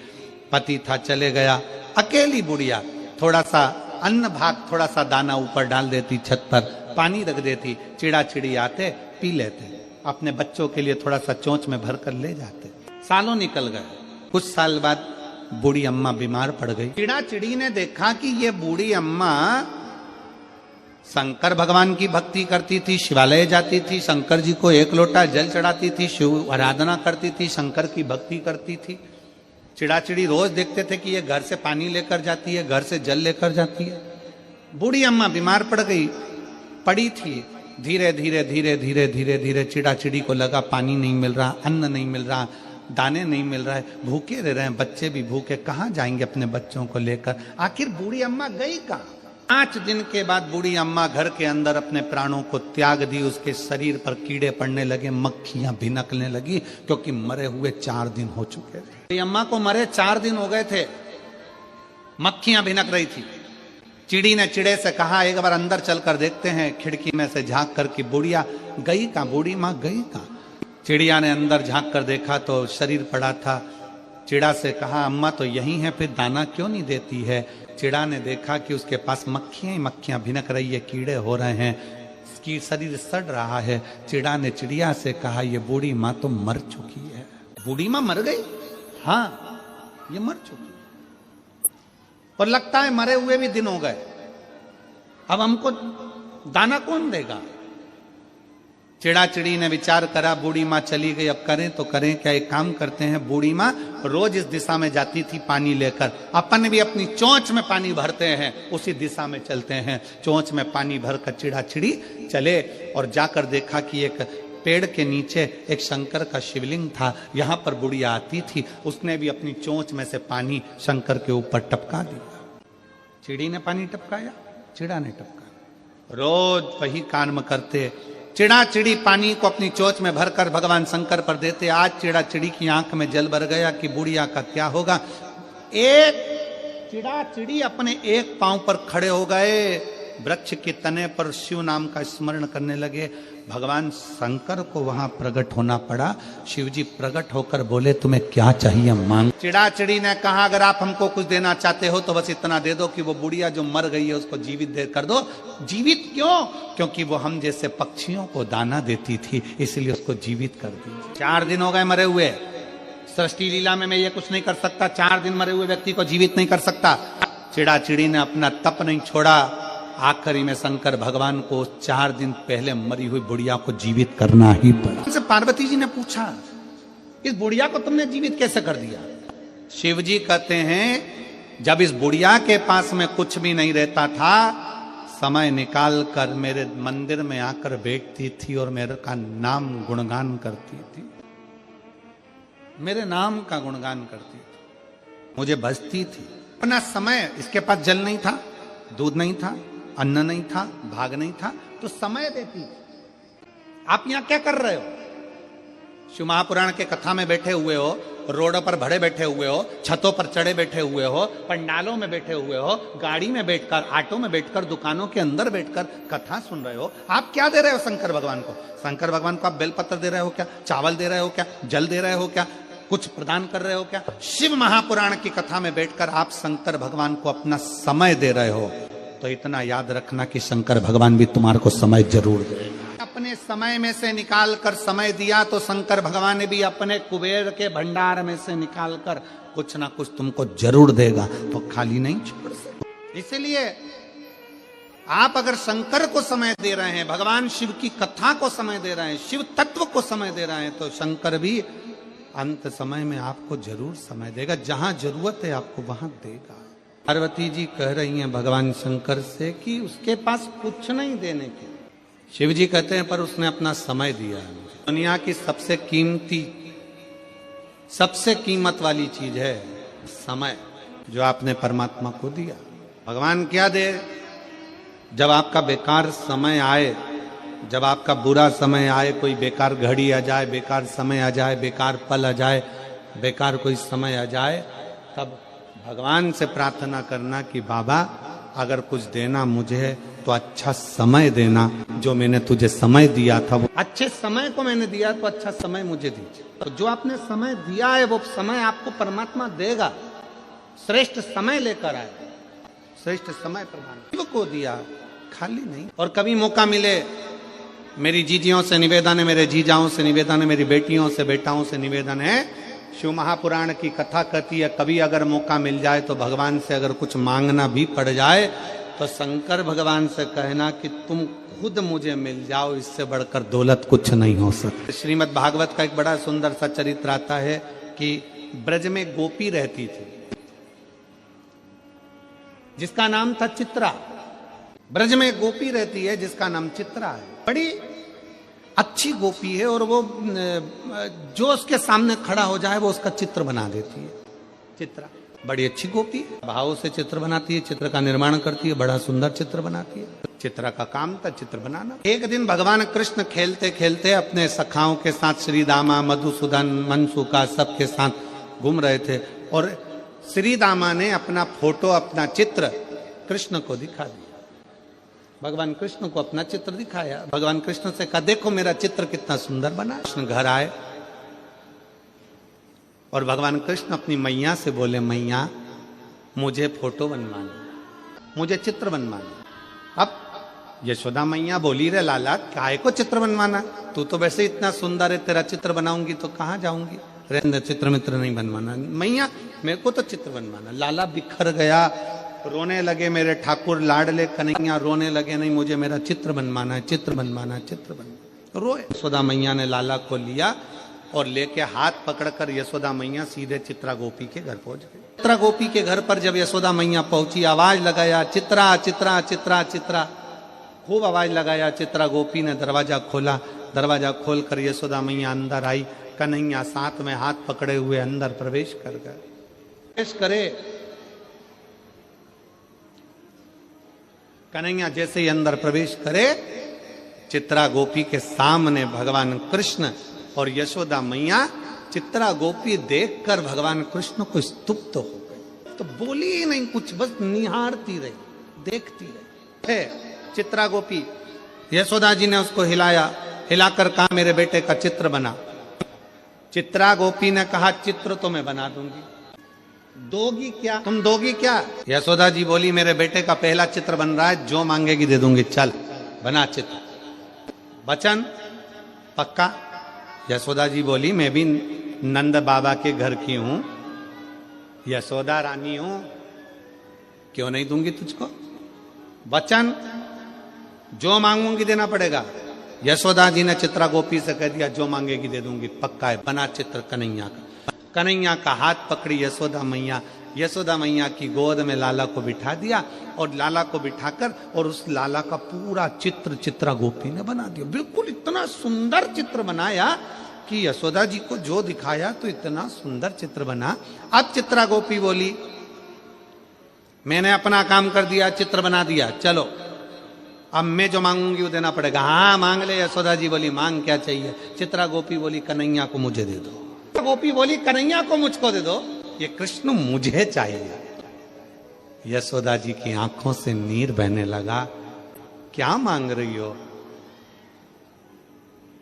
Speaker 1: पति था चले गया, अकेली बुढ़िया। थोड़ा सा अन्न भाग, थोड़ा सा दाना ऊपर डाल देती, छत पर पानी रख देती, चिड़ा चिड़ी आते पी लेते, अपने बच्चों के लिए थोड़ा सा चोंच में भर कर ले जाते। सालों निकल गए, कुछ साल बाद बूढ़ी अम्मा बीमार पड़ गई। चिड़ा चिड़ी ने देखा कि ये बूढ़ी अम्मा शंकर भगवान की भक्ति करती थी, शिवालय जाती थी, शंकर जी को एक लोटा जल चढ़ाती थी, शिव आराधना करती थी, शंकर की भक्ति करती थी। चिड़ा चिड़ी रोज देखते थे कि ये घर से पानी लेकर जाती है, घर से जल लेकर जाती है। बूढ़ी अम्मा बीमार पड़ गई, पड़ी थी, धीरे धीरे धीरे धीरे धीरे धीरे चिड़ा चिड़ी को लगा पानी नहीं मिल रहा, अन्न नहीं मिल रहा, दाने नहीं मिल रहा है, भूखे रह रहे हैं, बच्चे भी भूखे, कहाँ जाएंगे अपने बच्चों को लेकर? आखिर बूढ़ी अम्मा गई कहाँ? 5 दिन के बाद बूढ़ी अम्मा घर के अंदर अपने प्राणों को त्याग दी। उसके शरीर पर कीड़े पड़ने लगे, मक्खियां भिनकने लगी, क्योंकि मरे हुए 4 दिन हो चुके थे। बूढ़ी अम्मा को मरे 4 दिन हो गए थे, मक्खियां भिनक रही थी। चिड़ी ने चिड़े से कहा, एक बार अंदर चलकर देखते हैं, खिड़की में से झांक कर कि बुढ़िया गई कहाँ, बूढ़ी माँ गई कहाँ? चिड़िया ने अंदर झांक कर देखा तो शरीर पड़ा था। चिड़ा से कहा, अम्मा तो यही है, फिर दाना क्यों नहीं देती है? चिड़ा ने देखा कि उसके पास मक्खियां ही मक्खियां भिनक रही है, कीड़े हो रहे हैं, इसकी शरीर सड़ रहा है। चिड़ा ने चिड़िया से कहा, ये बूढ़ी माँ तो मर चुकी है। बूढ़ी माँ मर गई? हाँ, ये मर चुकी, और लगता है मरे हुए भी दिन हो गए, अब हमको दाना कौन देगा? चिड़ा चिड़ी ने विचार करा, बूढ़ी माँ चली गई, अब करें तो करें क्या? एक काम करते हैं, बूढ़ी माँ रोज इस दिशा में जाती थी पानी लेकर, अपन भी अपनी चोंच में पानी भरते हैं, उसी दिशा में चलते हैं। चोंच में पानी भरकर चिड़ा चिड़ी चले और जाकर देखा कि एक पेड़ के नीचे एक शंकर का शिवलिंग था, यहाँ पर बुढ़िया आती थी, उसने भी अपनी चोंच में से पानी शंकर के ऊपर टपका दिया। चिड़ी ने पानी टपकाया, चिड़ा ने टपकाया, रोज वही कर्म करते। चिड़ा चिड़ी पानी को अपनी चोंच में भरकर भगवान शंकर पर देते। आज चिड़ा चिड़ी की आंख में जल भर गया कि बुढ़िया का क्या होगा। एक चिड़ा चिड़ी अपने एक पांव पर खड़े हो गए, वृक्ष के तने पर शिव नाम का स्मरण करने लगे। भगवान शंकर को वहां प्रकट होना पड़ा। शिव जी प्रकट होकर बोले, तुम्हें क्या चाहिए मांग। चिड़ा चिड़ी ने कहा, अगर आप हमको कुछ देना चाहते हो तो बस इतना दे दो कि वो बुढ़िया जो मर गई है उसको जीवित दे कर दो। जीवित क्यों? क्योंकि वो हम जैसे पक्षियों को दाना देती थी, इसलिए उसको जीवित कर दी। 4 दिन हो गए मरे हुए, सृष्टि लीला में मैं ये कुछ नहीं कर सकता, 4 दिन मरे हुए व्यक्ति को जीवित नहीं कर सकता। चिड़ा चिड़ी ने अपना तप नहीं छोड़ा, आखिरी में शंकर भगवान को 4 दिन पहले मरी हुई बुढ़िया को जीवित करना ही पड़ा। उनसे पार्वती जी ने पूछा, इस बुढ़िया को तुमने जीवित कैसे कर दिया? शिव जी कहते हैं, जब इस बुढ़िया के पास में कुछ भी नहीं रहता था, समय निकाल कर मेरे मंदिर में आकर बैठती थी और मेरे का नाम गुणगान करती थी, मेरे नाम का गुणगान करती थी, मुझे बचती थी। अपना समय, इसके पास जल नहीं था, दूध नहीं था, अन्न नहीं था, भाग नहीं था, तो समय देती। आप यहां क्या कर रहे हो? शिव महापुराण के कथा में बैठे हुए हो रोडों पर भरे बैठे हुए हो, छतों पर चढ़े बैठे हुए हो, पंडालों में बैठे हुए हो, गाड़ी में बैठकर, ऑटो में बैठकर, दुकानों के अंदर बैठकर कथा सुन रहे हो, आप क्या दे रहे हो शंकर भगवान को? शंकर भगवान को आप बेलपत्र दे रहे हो क्या? चावल दे रहे हो क्या? जल दे रहे हो क्या? कुछ प्रदान कर रहे हो क्या? शिव महापुराण की कथा में बैठकर आप शंकर भगवान को अपना समय दे रहे हो, तो इतना याद रखना कि शंकर भगवान भी तुम्हारे को समय जरूर देगा। अपने समय में से निकाल कर समय दिया तो शंकर भगवान ने भी अपने कुबेर के भंडार में से निकाल कर कुछ ना कुछ तुमको जरूर देगा, तो खाली नहीं छोड़ सकते। इसलिए आप अगर शंकर को समय दे रहे हैं, भगवान शिव की कथा को समय दे रहे हैं, शिव तत्व को समय दे रहे हैं, तो शंकर भी अंत समय में आपको जरूर समय देगा। जहां जरूरत है आपको वहां देगा। पार्वती जी कह रही हैं भगवान शंकर से कि उसके पास कुछ नहीं देने के। शिव जी कहते हैं पर उसने अपना समय दिया है मुझे। दुनिया की सबसे कीमती, सबसे कीमत वाली चीज है समय, जो आपने परमात्मा को दिया। भगवान क्या दे? जब आपका बेकार समय आए, जब आपका बुरा समय आए, कोई बेकार घड़ी आ जाए, बेकार समय आ जाए, बेकार पल आ जाए, बेकार कोई समय आ जाए, तब भगवान से प्रार्थना करना कि बाबा अगर कुछ देना मुझे है तो अच्छा समय देना। जो मैंने तुझे समय दिया था वो अच्छे समय को मैंने दिया, तो अच्छा समय मुझे दीजिए। तो जो आपने समय दिया है वो समय आपको परमात्मा देगा। श्रेष्ठ समय लेकर आए, श्रेष्ठ समय प्रदान को दिया, खाली नहीं। और कभी मौका मिले, मेरी जीजियों से निवेदन है, मेरे जीजाओं से निवेदन है, मेरी बेटियों से बेटाओं से निवेदन है, शिव महापुराण की कथा कहती है, कभी अगर मौका मिल जाए तो भगवान से अगर कुछ मांगना भी पड़ जाए तो शंकर भगवान से कहना कि तुम खुद मुझे मिल जाओ, इससे बढ़कर दौलत कुछ नहीं हो सकती। श्रीमद् भागवत का एक बड़ा सुंदर सा चरित्र आता है कि ब्रज में गोपी रहती थी जिसका नाम था चित्रा। ब्रज में गोपी रहती है जिसका नाम चित्रा है। बड़ी अच्छी गोपी है और वो जो उसके सामने खड़ा हो जाए वो उसका चित्र बना देती है। चित्रा बड़ी अच्छी गोपी है, भाव से चित्र बनाती है, चित्र का निर्माण करती है, बड़ा सुंदर चित्र बनाती है। चित्रा का काम था चित्र बनाना। एक दिन भगवान कृष्ण खेलते खेलते अपने सखाओं के साथ, श्री दामा, मधुसूदन, मनसुका, सबके साथ घूम रहे थे और श्री दामा ने अपना फोटो, अपना चित्र कृष्ण को दिखा दिया। भगवान कृष्ण को अपना चित्र दिखाया। भगवान कृष्ण से कहा देखो मेरा चित्र कितना सुंदर बना। कृष्ण घर आए और भगवान कृष्ण अपनी मैया से बोले, मैया मुझे फोटो बनवाना, मुझे चित्र बनवाना। अब यशोदा मैया बोली, रे लाला काहे को चित्र बनवाना, तू तो वैसे इतना सुंदर है, तेरा चित्र बनाऊंगी तो कहाँ जाऊंगी, रे चित्र मित्र नहीं बनवाना। मैया मेरे को तो चित्र बनवाना। लाला बिखर गया, रोने लगे, मेरे ठाकुर लाडले कन्हैया रोने लगे, नहीं मुझे मेरा चित्र बनवाना है, चित्र बनवाना है, चित्र बनवाना। रोए। यशोदा मैया ने लाला को लिया और लेके हाथ पकड़कर यशोदा मैया सीधे चित्रा गोपी के घर पहुंच गई। चित्रा गोपी के घर पर जब यशोदा मैया पहुंची, आवाज लगाया, चित्रा चित्रा चित्रा चित्रा, खूब आवाज लगाया। चित्रा गोपी ने दरवाजा खोला। दरवाजा खोलकर यशोदा मैया अंदर आई। कन्हैया साथ में हाथ पकड़े हुए अंदर प्रवेश कर गए। प्रवेश करे, कन्हैया जैसे ही अंदर प्रवेश करे, चित्रा गोपी के सामने भगवान कृष्ण और यशोदा मैया। चित्रा गोपी देखकर भगवान कृष्ण को स्तुप्त हो गई, तो बोली ही नहीं कुछ, बस निहारती रही, देखती रही। चित्रा गोपी, यशोदा जी ने उसको हिलाया, हिलाकर कहा मेरे बेटे का चित्र बना। चित्रा गोपी ने कहा चित्र तो मैं बना दूंगी, दोगी क्या, तुम दोगी क्या? यशोदा जी बोली मेरे बेटे का पहला चित्र बन रहा है, जो मांगेगी दे दूंगी, चल बना चित्र। वचन पक्का? यशोदा जी बोली मैं भी नंद बाबा के घर की हूं, यशोदा रानी हूं, क्यों नहीं दूंगी तुझको? वचन, जो मांगूंगी देना पड़ेगा। यशोदा जी ने चित्रा गोपी से कह दिया जो मांगेगी दे दूंगी, पक्का है, बना चित्र कन्हैया का। कन्हैया का हाथ पकड़ी यशोदा मैया, यशोदा मैया की गोद में लाला को बिठा दिया और लाला को बिठाकर और उस लाला का पूरा चित्र चित्रा गोपी ने बना दिया। बिल्कुल इतना सुंदर चित्र बनाया कि यशोदा जी को जो दिखाया तो इतना सुंदर चित्र बना। अब चित्रा गोपी बोली मैंने अपना काम कर दिया, चित्र बना दिया, चलो अब मैं जो मांगूंगी वो देना पड़ेगा। हाँ मांग ले। यशोदा जी बोली मांग क्या चाहिए? चित्रा गोपी बोली कन्हैया को मुझे दे दो। गोपी बोली कन्हैया को मुझको दे दो, ये कृष्ण मुझे चाहिए। यशोदा जी की आंखों से नीर बहने लगा। क्या मांग रही हो,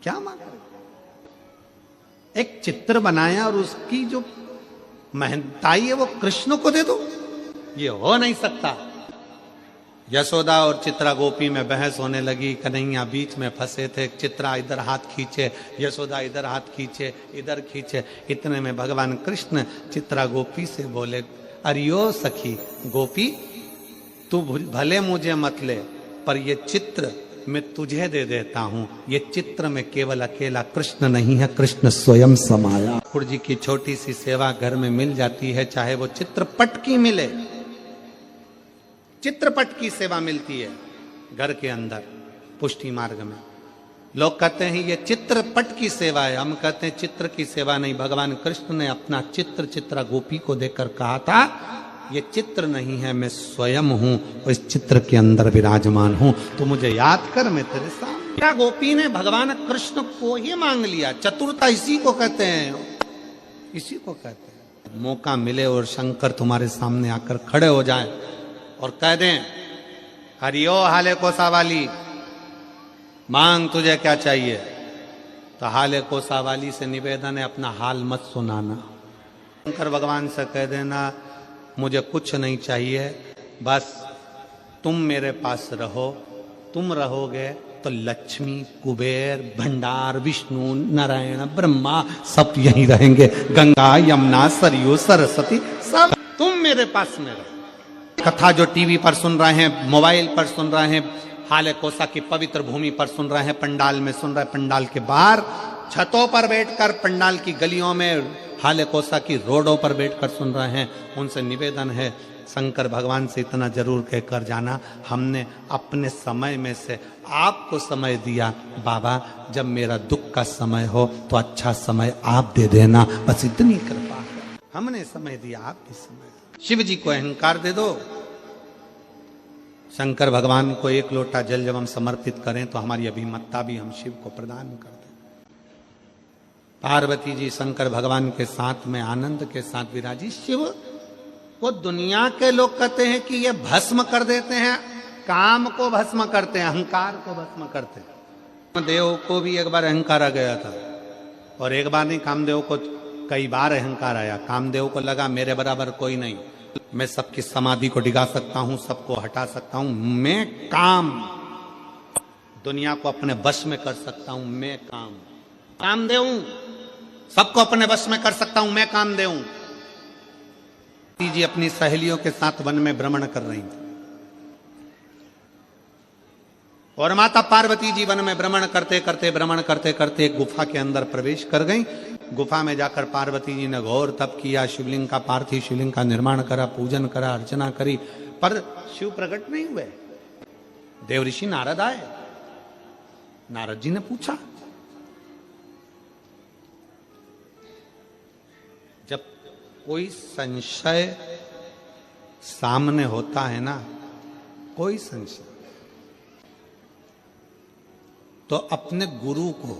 Speaker 1: क्या मांग रही हो? एक चित्र बनाया और उसकी जो महंताई है वो कृष्ण को दे दो, ये हो नहीं सकता। यशोदा और चित्रा गोपी में बहस होने लगी। कन्हैया बीच में फंसे थे। चित्रा इधर हाथ खींचे, यशोदा इधर हाथ खींचे, इधर खींचे। इतने में भगवान कृष्ण चित्रा गोपी से बोले, अरियो सखी गोपी, तू भले मुझे मत ले, पर ये चित्र मैं तुझे दे देता हूं। ये चित्र में केवल अकेला कृष्ण नहीं है, कृष्ण स्वयं समाया। ठाकुर जी की छोटी सी सेवा घर में मिल जाती है, चाहे वो चित्रपट की मिले। चित्रपट की सेवा मिलती है घर के अंदर पुष्टि मार्ग में। लोग कहते हैं ये चित्रपट की सेवा है, हम कहते हैं चित्र की सेवा नहीं। भगवान कृष्ण ने अपना चित्र चित्रा गोपी को देकर कहा था, ये चित्र नहीं है, मैं स्वयं हूं और इस चित्र के अंदर विराजमान हूं, तो मुझे याद कर, मैं तेरे सामने। क्या गोपी ने भगवान कृष्ण को ही मांग लिया। चतुरता इसी को कहते हैं, इसी को कहते हैं। मौका मिले और शंकर तुम्हारे सामने आकर खड़े हो जाए और कह दें, हरियो हाले कोसावाली, मांग तुझे क्या चाहिए, तो हाले कोसावाली से निवेदन है अपना हाल मत सुनाना। शंकर भगवान से कह देना, मुझे कुछ नहीं चाहिए, बस तुम मेरे पास रहो। तुम रहोगे तो लक्ष्मी, कुबेर, भंडार, विष्णु, नारायण, ब्रह्मा सब यहीं रहेंगे। गंगा, यमुना, सरयू, सरस्वती सब तुम मेरे पास में रहो। कथा जो टीवी पर सुन रहे हैं, मोबाइल पर सुन रहे हैं, हाले कोसा की पवित्र भूमि पर सुन रहे हैं, पंडाल में सुन रहे हैं, पंडाल के बाहर छतों पर बैठकर, पंडाल की गलियों में, हाले कोसा की रोडों पर बैठकर सुन रहे हैं, उनसे निवेदन है, शंकर भगवान से इतना जरूर कहकर जाना, हमने अपने समय में से आपको समय दिया बाबा, जब मेरा दुख का समय हो तो अच्छा समय आप दे देना, बस इतनी कृपा है। हमने समय दिया, आप भी समय दो। शिव जी को अहंकार दे दो। शंकर भगवान को एक लोटा जल जब हम समर्पित करें तो हमारी अभिमत्ता भी हम शिव को प्रदान कर दें। पार्वती जी शंकर भगवान के साथ में आनंद के साथ विराजी। शिव को दुनिया के लोग कहते हैं कि ये भस्म कर देते हैं, काम को भस्म करते हैं, अहंकार को भस्म करते हैं। देव को भी एक बार अहंकार आ गया था, और एक बार नहीं, कामदेव को कई बार अहंकार आया। कामदेव को लगा मेरे बराबर कोई नहीं, मैं सबकी समाधि को डिगा सकता हूं, सबको हटा सकता हूं, मैं काम, दुनिया को अपने वश में कर सकता हूं, मैं कामदेव हूं, सबको अपने वश में कर सकता हूं, मैं कामदेव हूं। जी अपनी सहेलियों के साथ वन में भ्रमण कर रही थी, और माता पार्वती जी वन में भ्रमण करते करते एक गुफा के अंदर प्रवेश कर गई। गुफा में जाकर पार्वती जी ने घोर तप किया, शिवलिंग का, पार्थिव शिवलिंग का निर्माण करा, पूजन करा, अर्चना करी, पर शिव प्रकट नहीं हुए। देव ऋषि नारद आए। नारद जी ने पूछा, जब कोई संशय सामने होता है ना, कोई संशय, तो अपने गुरु को,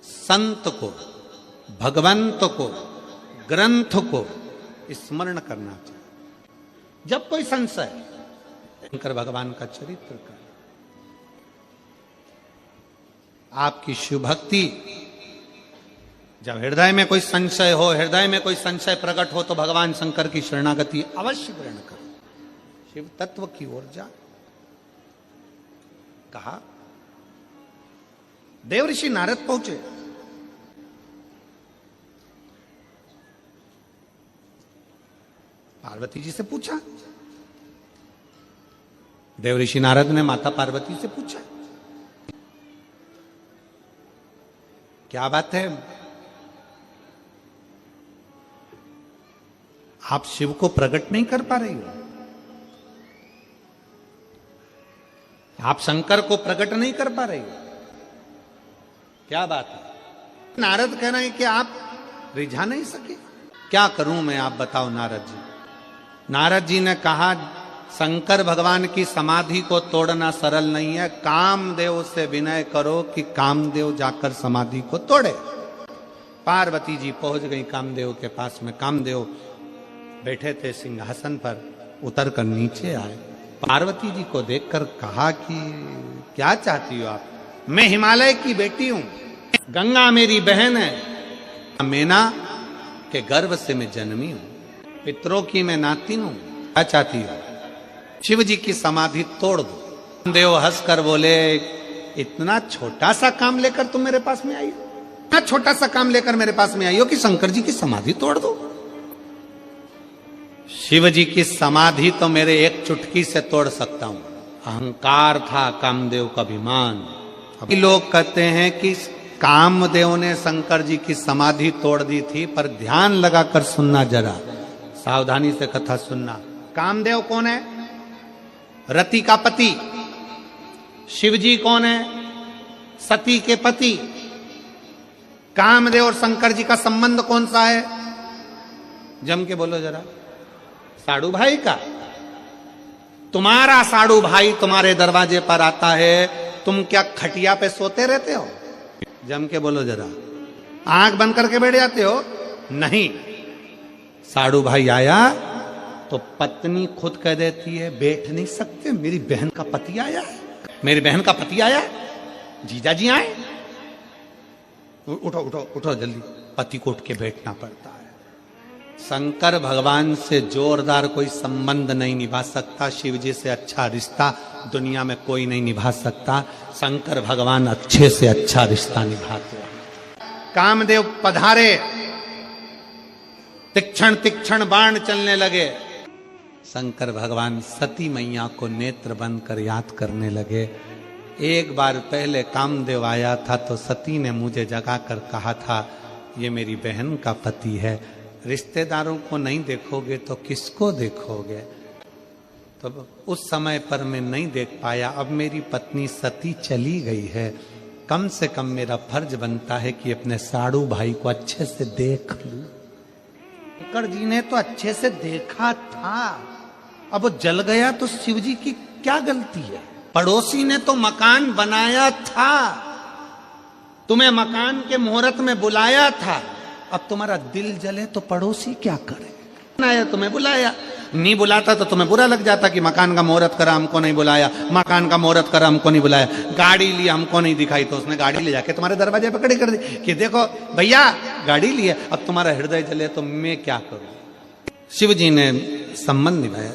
Speaker 1: संत को, भगवंत को, ग्रंथ को स्मरण करना चाहिए। जब कोई संशय, शंकर भगवान का चरित्र का, आपकी शिव भक्ति, जब हृदय में कोई संशय हो, हृदय में कोई संशय प्रकट हो, तो भगवान शंकर की शरणागति अवश्य ग्रहण करो, शिव तत्व की ओर जा। कहा, देव ऋषि नारद पहुंचे। पार्वती जी से पूछा। देव ऋषि नारद ने माता पार्वती से पूछा, क्या बात है, आप शिव को प्रकट नहीं कर पा रही हो, आप शंकर को प्रकट नहीं कर पा रही हो, क्या बात है? नारद कह रहे हैं कि आप रिझा नहीं सके। क्या करूं मैं, आप बताओ नारद जी। नारद जी ने कहा, शंकर भगवान की समाधि को तोड़ना सरल नहीं है, कामदेव से विनय करो कि कामदेव जाकर समाधि को तोड़े। पार्वती जी पहुंच गई कामदेव के पास में। कामदेव बैठे थे सिंहासन पर, उतर कर नीचे आए। पार्वती जी को देखकर कहा कि क्या चाहती हो आप? मैं हिमालय की बेटी हूं, गंगा मेरी बहन है, मेना के गर्भ से मैं जन्मी हूं, पितरों की मैं नातिन हूं। क्या चाहती हो? शिव जी की समाधि तोड़ दो। देव हंसकर बोले, इतना छोटा सा काम लेकर तुम मेरे पास में आई हो? इतना छोटा सा काम लेकर मेरे पास में आई हो कि शंकर जी की समाधि तोड़ दो? शिव जी की समाधि तो मेरे एक चुटकी से तोड़ सकता हूं। अहंकार था कामदेव का अभिमान। अभी लोग कहते हैं कि कामदेव ने शंकर जी की समाधि तोड़ दी थी, पर ध्यान लगाकर सुनना, जरा सावधानी से कथा सुनना। कामदेव कौन है? रति का पति। शिव जी कौन है? सती के पति। कामदेव और शंकर जी का संबंध कौन सा है? जम के बोलो जरा। साड़ू भाई का। तुम्हारा साड़ू भाई तुम्हारे दरवाजे पर आता है, तुम क्या खटिया पे सोते रहते हो? जम के बोलो जरा। आंख बंद करके बैठ जाते हो? नहीं। साड़ू भाई आया तो पत्नी खुद कह देती है, बैठ नहीं सकते, मेरी बहन का पति आया है, मेरी बहन का पति आया, जीजा जी आए, उठो उठो उठो जल्दी। पति को उठ के बैठना पड़ता है। शंकर भगवान से जोरदार कोई संबंध नहीं निभा सकता, शिव जी से अच्छा रिश्ता दुनिया में कोई नहीं निभा सकता। शंकर भगवान अच्छे से अच्छा रिश्ता निभाते हैं। कामदेव पधारे, तीक्ष्ण तीक्ष्ण बाण चलने लगे। शंकर भगवान सती मैया को नेत्र बंद कर याद करने लगे। एक बार पहले कामदेव आया था तो सती ने मुझे जगाकर कहा था, ये मेरी बहन का पति है, रिश्तेदारों को नहीं देखोगे तो किसको देखोगे? तो उस समय पर मैं नहीं देख पाया। अब मेरी पत्नी सती चली गई है, कम से कम मेरा फर्ज बनता है कि अपने साड़ू भाई को अच्छे से देख लूं। शंकर जी ने तो अच्छे से देखा था, अब वो जल गया तो शिव जी की क्या गलती है? पड़ोसी ने तो मकान बनाया था, तुम्हें मकान के मुहूर्त में बुलाया था, अब तुम्हारा दिल जले तो पड़ोसी क्या करे? आया तुम्हें बुलाया, नहीं बुलाता तो तुम्हें बुरा लग जाता कि मकान का मुहूर्त करा हमको नहीं बुलाया, मकान का मुहूर्त करा हमको नहीं बुलाया, गाड़ी ली हमको नहीं दिखाई तो उसने गाड़ी ले जाके तुम्हारे दरवाजे पर खड़ी कर दी कि देखो भैया गाड़ी ली है। अब तुम्हारा हृदय जले तो मैं क्या करूं? शिव जी ने संबंध निभाया।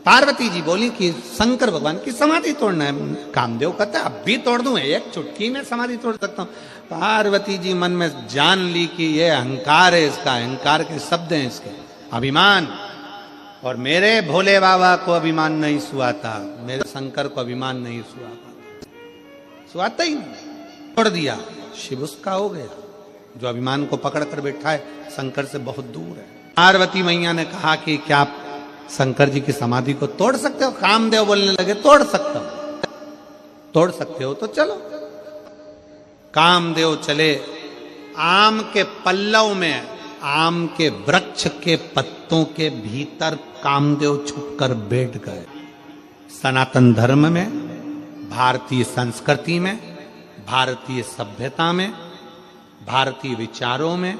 Speaker 1: पार्वती जी बोली कि शंकर भगवान की समाधि तोड़ना है। कामदेव कहता है अब भी तोड़ दूं, एक चुटकी में समाधि तोड़ सकता हूं। पार्वती जी मन में जान ली कि ये अहंकार है, इसका अहंकार के शब्द हैं इसके, अभिमान। और मेरे भोले बाबा को अभिमान नहीं सुहाता, मेरे शंकर को अभिमान नहीं सुहाता ही नहीं। तोड़ दिया, शिव उसका हो गया। जो अभिमान को पकड़ कर बैठा है शंकर से बहुत दूर है। पार्वती मैया ने कहा कि क्या आप शंकर जी की समाधि को तोड़ सकते हो? कामदेव बोलने लगे तोड़ सकता हूं। तोड़ सकते हो तो चलो। कामदेव चले। आम के पल्लव में, आम के वृक्ष के पत्तों के भीतर कामदेव छुपकर बैठ गए। सनातन धर्म में, भारतीय संस्कृति में, भारतीय सभ्यता में, भारतीय विचारों में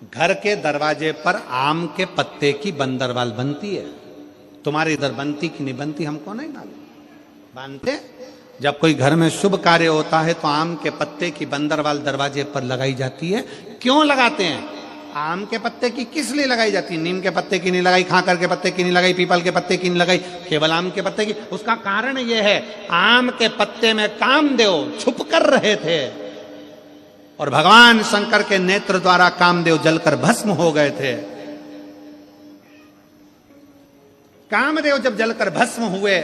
Speaker 1: घर के दरवाजे पर आम के पत्ते की बंदरवाल बनती है। तुम्हारे इधर बनती कि नहीं बनती हमको नहीं मालूम। बांधते जब कोई घर में शुभ कार्य होता है तो आम के पत्ते की बंदरवाल दरवाजे पर लगाई जाती है। क्यों लगाते हैं? आम के पत्ते की किस लिए लगाई जाती है? नीम के पत्ते की नहीं लगाई, खाकर के पत्ते की नहीं लगाई, पीपल के पत्ते की नहीं लगाई, केवल आम के पत्ते की। उसका कारण यह है, आम के पत्ते में कामदेव छुप कर रहे थे और भगवान शंकर के नेत्र द्वारा कामदेव जलकर भस्म हो गए थे। कामदेव जब जलकर भस्म हुए,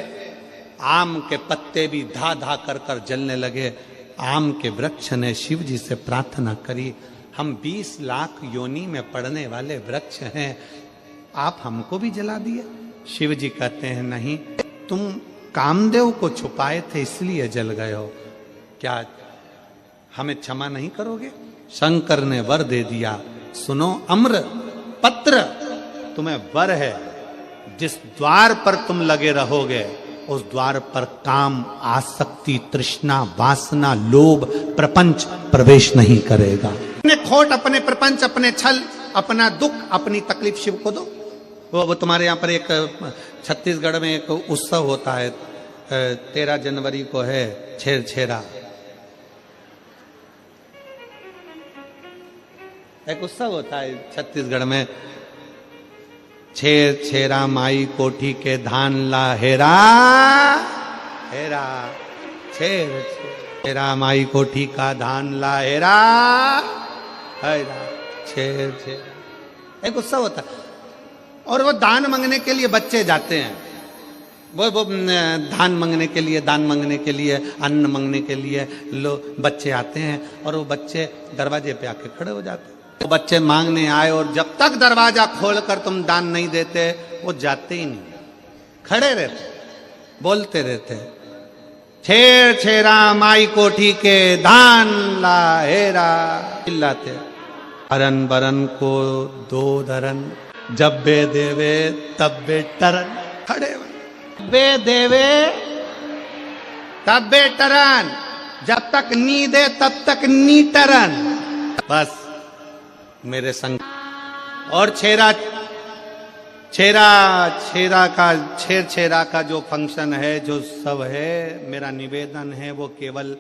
Speaker 1: आम के पत्ते भी धा धा कर कर जलने लगे। आम के वृक्ष ने शिव जी से प्रार्थना करी, हम 20 लाख योनि में पड़ने वाले वृक्ष हैं, आप हमको भी जला दिए। शिव जी कहते हैं नहीं, तुम कामदेव को छुपाए थे इसलिए जल गए हो, क्या हमें क्षमा नहीं करोगे? शंकर ने वर दे दिया, सुनो अम्र पत्र, तुम्हें वर है, जिस द्वार पर तुम लगे रहोगे उस द्वार पर काम, आसक्ति, तृष्णा, वासना, लोभ, प्रपंच प्रवेश नहीं करेगा। अपने खोट, अपने प्रपंच, अपने छल, अपना दुख, अपनी तकलीफ शिव को दो। वो तुम्हारे यहाँ पर एक छत्तीसगढ़ में एक उत्सव होता है, 13 जनवरी को है छेरा, एक उत्सव होता है छत्तीसगढ़ में, छेरा माई कोठी के धान ला हेरा हेरा, छेरा माई कोठी का धान ला हेरा हेरा, एक उत्सव होता है। और वो दान मांगने के लिए बच्चे जाते हैं, वो धान मांगने के लिए, दान मांगने के लिए, अन्न मांगने के लिए लोग बच्चे आते हैं और वो बच्चे दरवाजे पे आके खड़े हो जाते हैं। वो बच्चे मांगने आए और जब तक दरवाजा खोलकर तुम दान नहीं देते वो जाते ही नहीं, खड़े रहते, बोलते रहते, छेरा माई कोठी के धान ला हेरा, चिल्लाते, अरन बरन को दो धरन, जब बे देवे तब बे टरन, खड़े बे देवे तब बे टरन, जब तक नी दे तब तक नी टरन, बस मेरे संग। और छेरा का जो फंक्शन है, जो सब है, मेरा निवेदन है वो केवल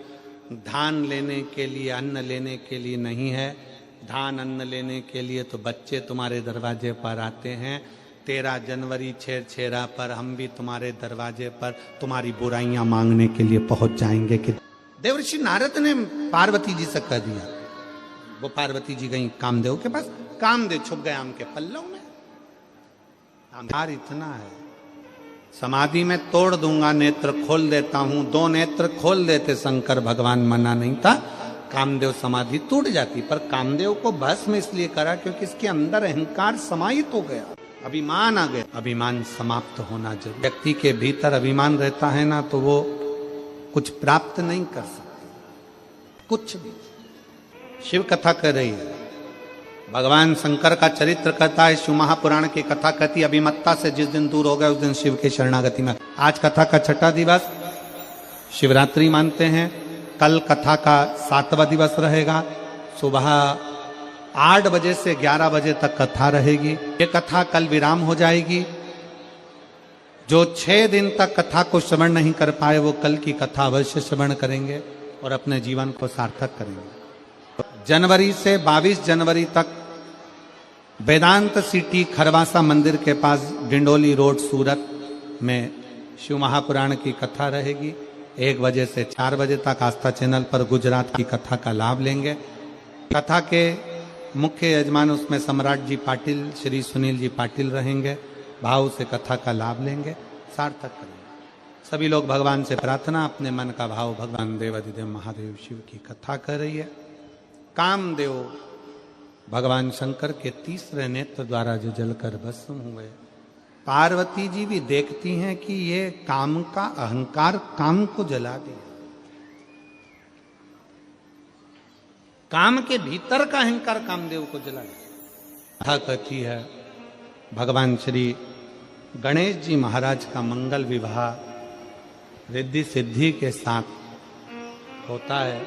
Speaker 1: धान लेने के लिए, अन्न लेने के लिए नहीं है। धान अन्न लेने के लिए तो बच्चे तुम्हारे दरवाजे पर आते हैं। 13 जनवरी छेरा पर हम भी तुम्हारे दरवाजे पर तुम्हारी बुराइयां मांगने के लिए पहुंच जाएंगे। कि देवर्षि नारद ने पार्वती जी से कह दिया, वो पार्वती जी गई कामदेव के पास, कामदेव छुप गए आम के पल्लों में। यार इतना है, समाधि में तोड़ दूंगा, नेत्र खोल देता हूं। 2 नेत्र खोल देते शंकर भगवान, मना नहीं था, कामदेव समाधि टूट जाती। पर कामदेव को भस्म इसलिए करा क्योंकि इसके अंदर अहंकार समाहित हो गया, अभिमान आ गया। अभिमान समाप्त होना जरूरी। व्यक्ति के भीतर अभिमान रहता है ना तो वो कुछ प्राप्त नहीं कर सकता, कुछ भी। शिव कथा कर रही है, भगवान शंकर का चरित्र कहता है, शिव महापुराण की कथा कहती, अभिमत्ता से जिस दिन दूर हो गए उस दिन शिव के शरणागति में। आज कथा का 6ठा दिवस, शिवरात्रि मानते हैं। कल कथा का 7वां दिवस रहेगा। सुबह 8 बजे से 11 बजे तक कथा रहेगी। ये कथा कल विराम हो जाएगी। जो 6 दिन तक कथा को श्रवण नहीं कर पाए वो कल की कथा अवश्य श्रवण करेंगे और अपने जीवन को सार्थक करेंगे। जनवरी से 22 जनवरी तक वेदांत सिटी खरवासा मंदिर के पास डिंडोली रोड सूरत में शिव महापुराण की कथा रहेगी। 1 बजे से 4 बजे तक आस्था चैनल पर गुजरात की कथा का लाभ लेंगे। कथा के मुख्य यजमान उसमें सम्राट जी पाटिल, श्री सुनील जी पाटिल रहेंगे। भाव से कथा का लाभ लेंगे, सार्थक करेंगे। सभी लोग भगवान से प्रार्थना, अपने मन का भाव भगवान देवाधिदेव महादेव शिव की कथा कर रही है। कामदेव भगवान शंकर के तीसरे नेत्र द्वारा जो जलकर भस्म हुए, पार्वती जी भी देखती हैं कि ये काम का अहंकार काम को जला दिया। काम के भीतर का अहंकार कामदेव को जला दिया। कथा कहती है भगवान श्री गणेश जी महाराज का मंगल विवाह रिद्धि सिद्धि के साथ होता है।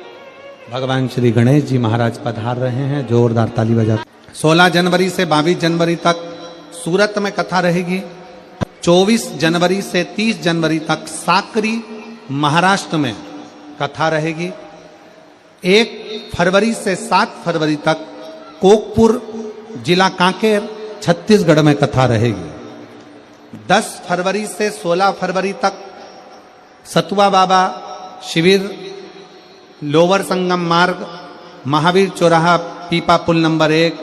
Speaker 1: भगवान श्री गणेश जी महाराज पधार रहे हैं, जोरदार ताली बजा। 16 जनवरी से 22 जनवरी तक सूरत में कथा रहेगी। 24 जनवरी से 30 जनवरी तक साकरी महाराष्ट्र में कथा रहेगी। 1 फरवरी से 7 फरवरी तक कोकपुर जिला कांकेर छत्तीसगढ़ में कथा रहेगी। 10 फरवरी से 16 फरवरी तक सतुआ बाबा शिविर लोअर संगम मार्ग महावीर चौराहा पीपा पुल नंबर 1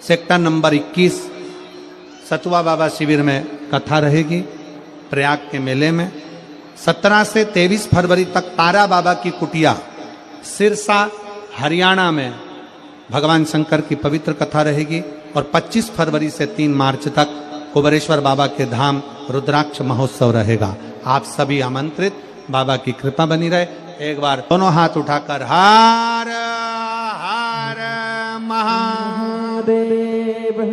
Speaker 1: सेक्टर नंबर 21 सतुआ बाबा शिविर में कथा रहेगी प्रयाग के मेले में। 17 से 23 फरवरी तक तारा बाबा की कुटिया सिरसा हरियाणा में भगवान शंकर की पवित्र कथा रहेगी। और 25 फरवरी से 3 मार्च तक कुबेरेश्वर बाबा के धाम रुद्राक्ष महोत्सव रहेगा। आप सभी आमंत्रित, बाबा की कृपा बनी रहे। एक बार दोनों हाथ उठाकर हर हर महादेव।